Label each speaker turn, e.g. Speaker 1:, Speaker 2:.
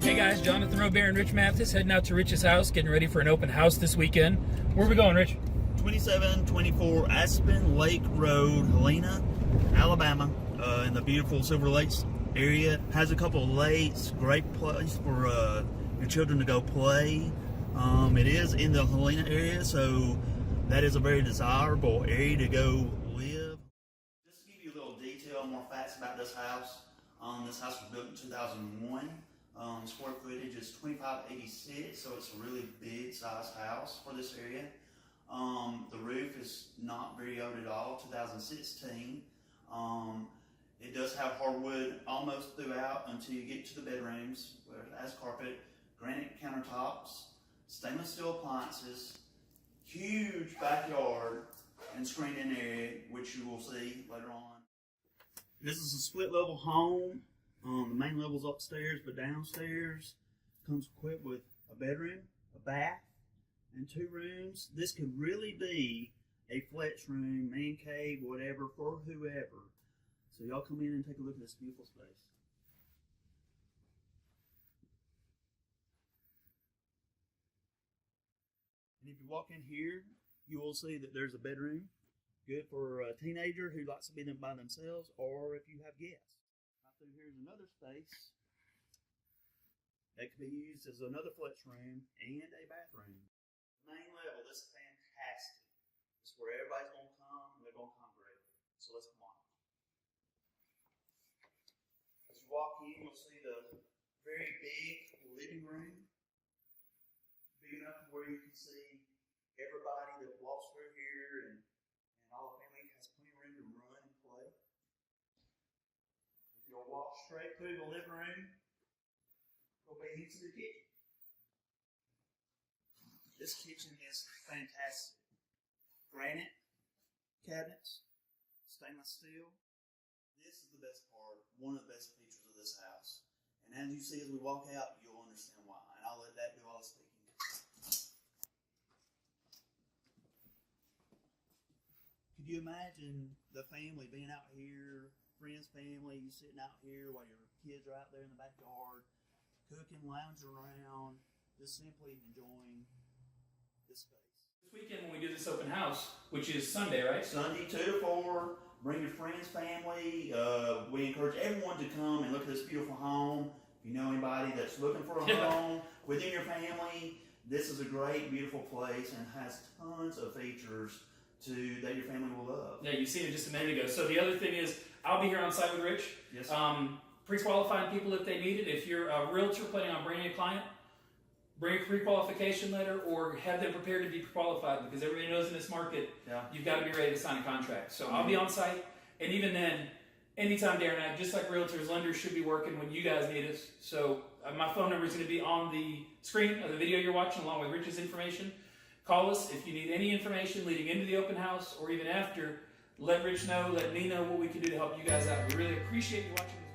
Speaker 1: Hey guys, Jonathan Robert and Rich Mathis heading out to Rich's house, getting ready for an open house this weekend. Where are we going, Rich?
Speaker 2: 2724 Aspen Lake Road, Helena, Alabama, in the beautiful Silver Lakes area. Has a couple of lakes, great place for your children to go play. It is in the Helena area, so that is a very desirable area to go live. Just to give you a little detail, more facts about this house. This house was built in 2001. Square footage is 2586, so it's a really big size house for this area. The roof is not very old at all, 2016. It does have hardwood almost throughout until you get to the bedrooms, where it has carpet, granite countertops, stainless steel appliances, huge backyard and screened-in area, which you will see later on. This is a split-level home. The main level's upstairs, but downstairs comes equipped with a bedroom, a bath, and 2 rooms. This could really be a flex room, man cave, whatever, for whoever. So y'all come in and take a look at this beautiful space. And if you walk in here, you will see that there's a bedroom, good for a teenager who likes to be there by themselves, or if you have guests. Through here is another space that could be used as another flex room and a bathroom. Main level, this is fantastic. This is where everybody's going to come and they're going to congregate. So let's come on. As you walk in, you'll see the very big living room. Big enough where you can see everybody that walks through here and all the family has plenty of room to run and play. You'll walk straight through the living room, go back into the kitchen. This kitchen is fantastic. Granite cabinets, stainless steel. This is the best part, one of the best features of this house. And as you see as we walk out, you'll understand why. And I'll let that do all the speaking. Could you imagine the family being out here, friends, family, you sitting out here while your kids are out there in the backyard, cooking, lounging around, just simply enjoying this space.
Speaker 1: This weekend when we do this open house, which is Sunday, right?
Speaker 2: Sunday, 2 to 4, bring your friends, family. We encourage everyone to come and look at this beautiful home. If you know anybody that's looking for a home within your family, this is a great, beautiful place and has tons of features that your family will love.
Speaker 1: Yeah, you seen it just a minute ago. So the other thing is, I'll be here on site with Rich.
Speaker 2: Yes.
Speaker 1: Pre-qualifying people if they need it. If you're a realtor planning on bringing a client, bring a pre-qualification letter or have them prepared to be pre-qualified, because everybody knows in this market, you've got to be ready to sign a contract. So I'll be on site, and even then, anytime day or night, just like realtors, lenders should be working when you guys need us. So my phone number is going to be on the screen of the video you're watching along with Rich's information. Call us if you need any information leading into the open house or even after. Let Rich know, let me know what we can do to help you guys out. We really appreciate you watching.